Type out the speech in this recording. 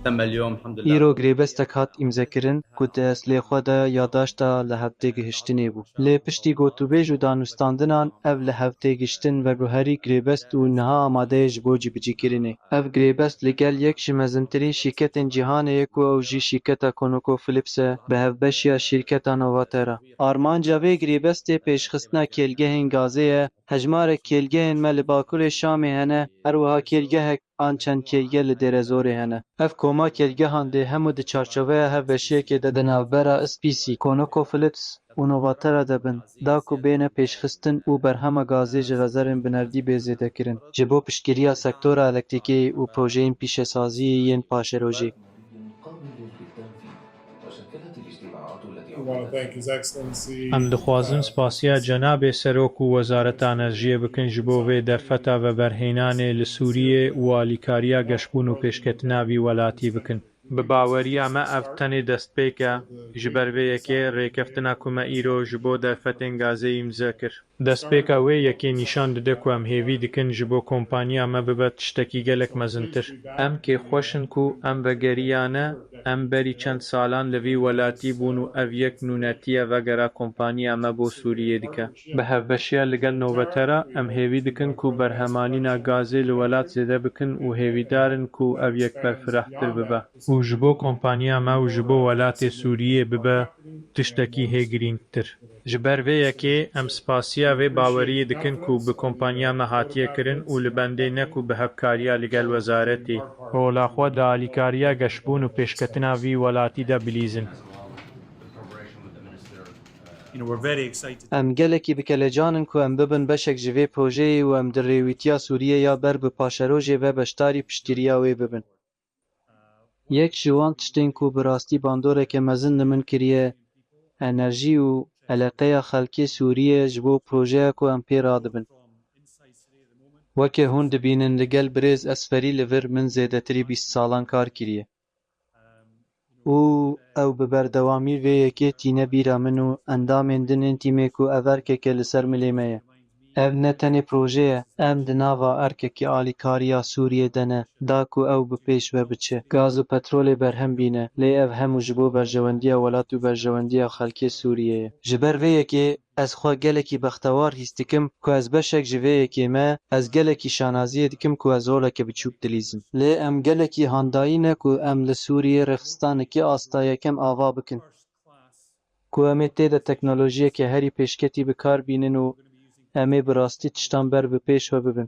تم اليوم الحمد لله. îro grêbestek hat îmzekirin ku dest lê xwe de yadaşta li hevdê gihiştinê bû. Lê piştî gotûbêj û danûstandinan ev li hevdê gihiştin veguherî grêbest û niha amadeyê ji bo cîbicîkirinê. Ev grêbest li gel yek ji mezintirîn şîrketên cîhanê ye ku ew jî şîrketa ConocoPhillips e bi hevbeşiya şîrketa Novatel e. Armanca vê grêbestê pêşxistina kêlgehên gazê ye. Hejmarek kêlgehên me li Bakurê Şamê hene, her wiha kêlgehek an çend kêlge li Dêrezorê hene. Ev koma kêlgehan dê hemû di çarçoveya hevbeşiyekê de di navbera SPC, ConocoPhillips û Novatel de bin, da ku bêne pêşxistin û berhema gazê ji rezervên binerdî bê zêdekirin, ji bo piştgiriya sektora elektrîkê û projeyên pîşesaziyê yên paşerojî. Em dixwazin spasiya Cenabê Serok û Wezareta Enerjiyê bikin ji bo vê derfeta veberhênanê li Sûriyê û alîkariya geşbûn û pêşketina vî welatî bikin. Bi baweriya me ev tenê destpêk e, ji ber vê yekê rêkeftina ku me îro ji bo derfetên gazê îmze kir. Destpêka wê yekê nîşan dide ku em hêvî dikin ji bo kompanya me bibe tiştekî gelek mezintir. Em kêxweşin ku em vegeriyane em berî çend salan li vî welatî bûn û ev yek nûnetiya vegera kompanya me bo Sûriyê dike. Bi hevbeşiya li gel Novatel em hêvî dikin ku berhemanîna gazê li welat zêde bikin û hêvîdarin ku ev yek berfirehtir bibe. û ji bo kompanya me û ji bo welatê Sûriyê bibe tiştekî hê girîngtir. Ji ber vê yekê em spasiya vê baweriyê dikin ku bi kompanya me hatiye kirin û li bendê ne ku bi hevkariya li gel wezaretê, rola xwe di alîkariya geşbûn û pêşketina vî welatî de bilîzin. Em gelekî bikelecanin ku em bibin beşek ji vê projeyê û em di rêwîtiya Sûriyê ya ber bi paşerojê ve beşdarî piştgiriya wê bibin. Yek ji wan tiştên ku bi rastî bandoreke mezin li min kiriye, enerjî û eleqeya xelkê Sûriyê ji bo projeya ku em pê radibin. Wekê hûn dibînin li gel birêz Esferî li vir min zêdetirî 20 salan kar kiriye. û ew bi berdewamî vê yekê tîne bîra min û endamên dinên tîmê ku ev erkeke li ser milê me ye. Ev ne tenê proje ye, em di nava erkekê alîkariya Sûriyê de ne, da ku ew bi pêş ve biçe. Gaz û petrolê berhem bîne, lê ev hemû ji bo berjewendiya welat û berjewendiya xelkê Sûriyê ye. Ji ber vê yekê, ez xwe gelekî bextewar hîs dikim ku ez beşek ji vê yekê me, ez gelekî şanaziyê dikim ku ez holeke biçûk dilîzim. Lê em gelekî handayî ne ku em li Sûriyê rexistanekî asta yekem ava bikin. Ku em ê tê de teknolojiyeke herî pêşketî bikar bînin û em ê bi rastî tiştan ber bi pêş ve bibin.